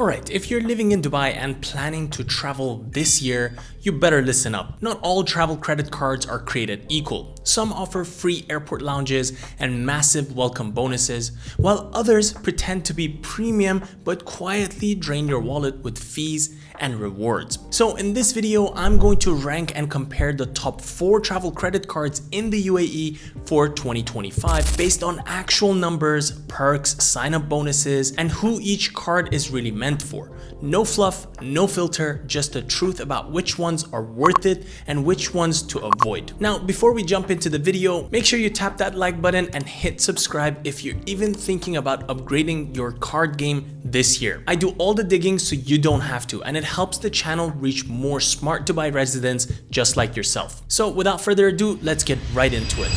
Alright, if you're living in Dubai and planning to travel this year, you better listen up. Not all travel credit cards are created equal. Some offer free airport lounges and massive welcome bonuses, while others pretend to be premium but quietly drain your wallet with fees and rewards. So in this video, I'm going to rank and compare the top 4 travel credit cards in the UAE for 2025 based on actual numbers, perks, sign-up bonuses, and who each card is really meant for. No fluff, no filter, just the truth about which ones are worth it and which ones to avoid. Now, before we jump into the video, make sure you tap that like button and hit subscribe if you're even thinking about upgrading your card game this year. I do all the digging so you don't have to, and it helps the channel reach more smart Dubai residents just like yourself. So without further ado, let's get right into it.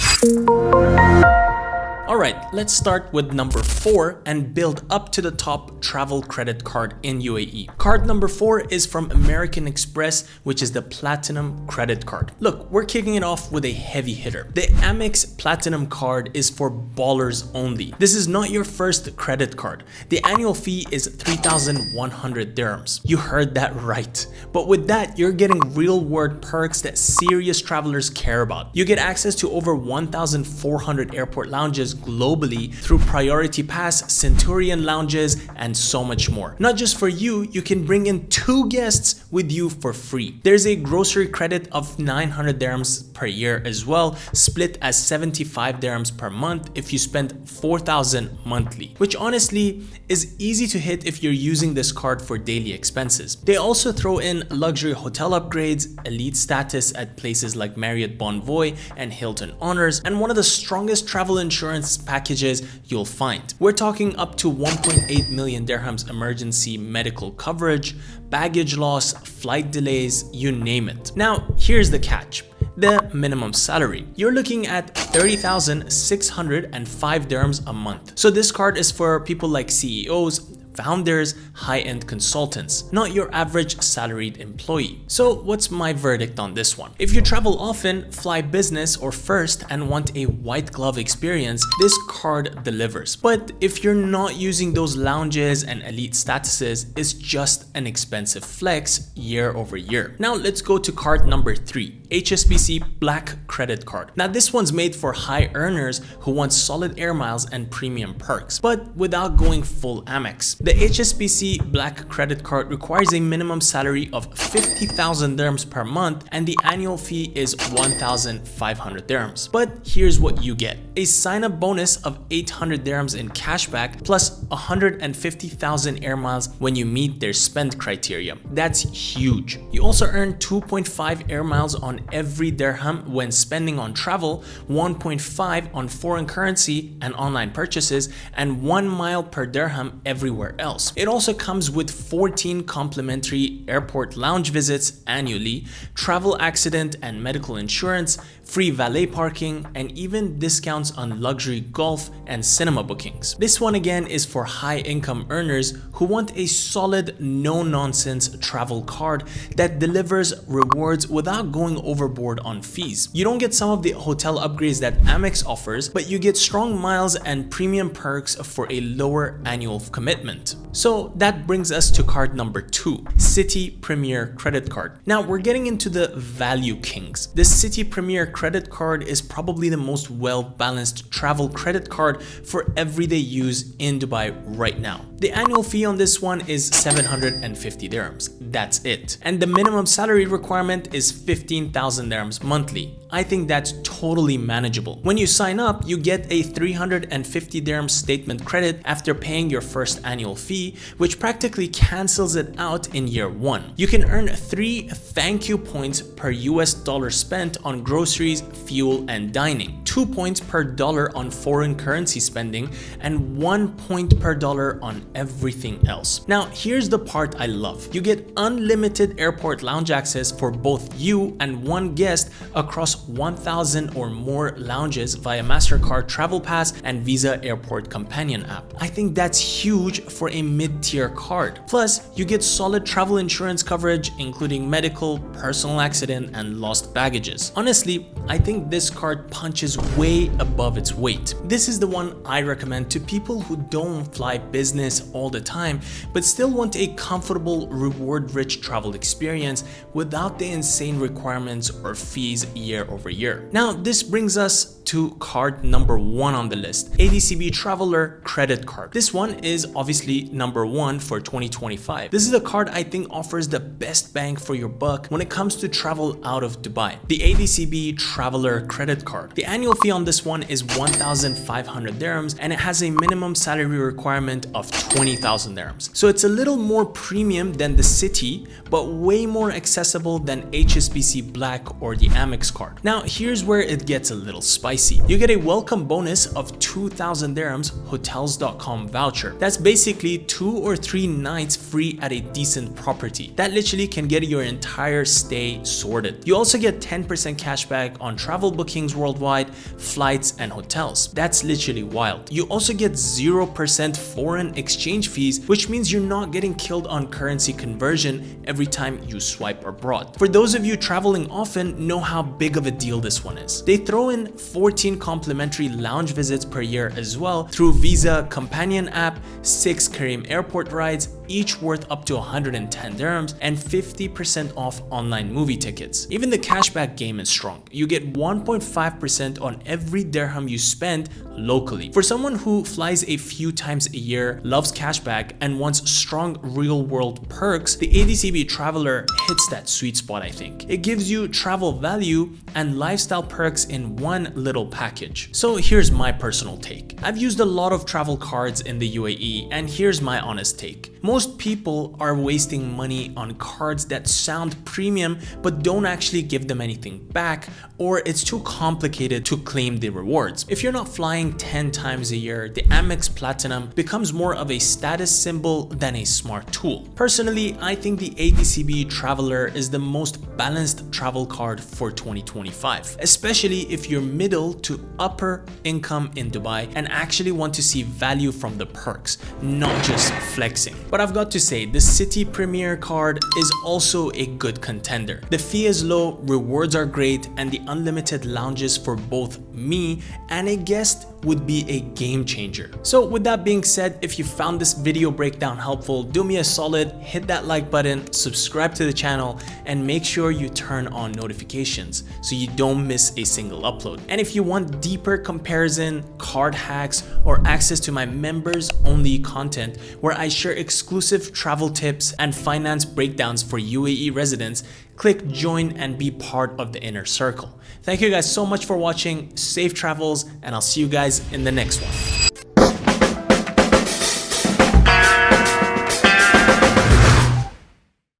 Alright, let's start with number 4 and build up to the top travel credit card in UAE. Card number 4 is from American Express, which is the Platinum credit card. Look, we're kicking it off with a heavy hitter. The Amex Platinum card is for ballers only. This is not your first credit card. The annual fee is 3,100 dirhams. You heard that right. But with that, you're getting real-world perks that serious travelers care about. You get access to over 1,400 airport lounges globally through Priority Pass, Centurion lounges, and so much more. Not just for you, you can bring in 2 guests with you for free. There's a grocery credit of 900 dirhams per year as well, split as 75 dirhams per month if you spend 4,000 monthly, which honestly is easy to hit if you're using this card for daily expenses. They also throw in luxury hotel upgrades, elite status at places like Marriott Bonvoy and Hilton Honors, and one of the strongest travel insurance packages you'll find. We're talking up to 1.8 million dirhams emergency medical coverage, baggage loss, flight delays, you name it. Now, here's the catch. The minimum salary. You're looking at 30,605 dirhams a month. So this card is for people like CEOs, founders, high-end consultants, not your average salaried employee. So what's my verdict on this one? If you travel often, fly business or first, and want a white glove experience, this card delivers. But if you're not using those lounges and elite statuses, it's just an expensive flex year over year. Now let's go to card number 3, HSBC Black credit card. Now this one's made for high earners who want solid air miles and premium perks, but without going full Amex. The HSBC Black credit card requires a minimum salary of 50,000 dirhams per month, and the annual fee is 1,500 dirhams. But here's what you get. A sign-up bonus of 800 dirhams in cashback plus 150,000 air miles when you meet their spend criteria. That's huge. You also earn 2.5 air miles on every dirham when spending on travel, 1.5 on foreign currency and online purchases, and 1 mile per dirham everywhere else. It also comes with 14 complimentary airport lounge visits annually, travel accident and medical insurance, free valet parking, and even discounts on luxury golf and cinema bookings. This one again is for high income earners who want a solid, no-nonsense travel card that delivers rewards without going overboard on fees. You don't get some of the hotel upgrades that Amex offers, but you get strong miles and premium perks for a lower annual commitment. So that brings us to card number 2, City Premier credit card. Now we're getting into the value kings. The City Premier credit card is probably the most well-balanced travel credit card for everyday use in Dubai right now. The annual fee on this one is 750 dirhams. That's it. And the minimum salary requirement is 15,000 dirhams monthly. I think that's totally manageable. When you sign up, you get a 350 dirham statement credit after paying your first annual fee, which practically cancels it out in year 1. You can earn 3 thank you points per US dollar spent on groceries, fuel, and dining, 2 points per dollar on foreign currency spending, and 1 point per dollar on everything else. Now, here's the part I love. You get unlimited airport lounge access for both you and 1 guest across 1,000 or more lounges via MasterCard Travel Pass and Visa Airport Companion app. I think that's huge for a mid-tier card. Plus, you get solid travel insurance coverage, including medical, personal accident, and lost baggages. Honestly, I think this card punches way above its weight. This is the one I recommend to people who don't fly business all the time, but still want a comfortable, reward-rich travel experience without the insane requirements or fees year over year. Now, this brings us to card number 1 on the list, ADCB Traveler Credit Card. This one is obviously number 1 for 2025. This is a card I think offers the best bang for your buck when it comes to travel out of Dubai. The ADCB Traveler Credit Card. The annual fee on this one is 1,500 dirhams and it has a minimum salary requirement of 20,000 dirhams. So it's a little more premium than the City, but way more accessible than HSBC Black or the Amex card. Now, here's where it gets a little spicy. You get a welcome bonus of 2,000 dirhams hotels.com voucher. That's basically 2 or 3 nights free at a decent property. That literally can get your entire stay sorted. You also get 10% cashback on travel bookings worldwide, flights, and hotels. That's literally wild. You also get 0% foreign exchange fees, which means you're not getting killed on currency conversion every time you swipe abroad. For those of you traveling often, know how big of a deal this one is. They throw in 14 complimentary lounge visits per year as well through Visa Companion app, 6 Careem airport rides, each worth up to 110 dirhams, and 50% off online movie tickets. Even the cashback game is strong. You get 1.5% on every dirham you spend locally. For someone who flies a few times a year, loves cashback, and wants strong real-world perks, the ADCB Traveler hits that sweet spot, I think. It gives you travel value and lifestyle perks in one little package. So here's my personal take. I've used a lot of travel cards in the UAE, and here's my honest take. Most people are wasting money on cards that sound premium but don't actually give them anything back, or it's too complicated to claim the rewards. If you're not flying 10 times a year, the Amex Platinum becomes more of a status symbol than a smart tool. Personally, I think the ADCB Traveler is the most balanced travel card for 2025, especially if you're middle to upper income in Dubai and actually want to see value from the perks, not just flexing. But I've got to say, the City Premier card is also a good contender. The fee is low, rewards are great, and the unlimited lounges for both me and a guest would be a game changer. So with that being said, if you found this video breakdown helpful, do me a solid, hit that like button, subscribe to the channel, and make sure you turn on notifications so you don't miss a single upload. And if you want deeper comparison, card hacks, or access to my members only content where I share exclusive travel tips and finance breakdowns for UAE residents, click join and be part of the inner circle. Thank you guys so much for watching, safe travels, and I'll see you guys in the next one.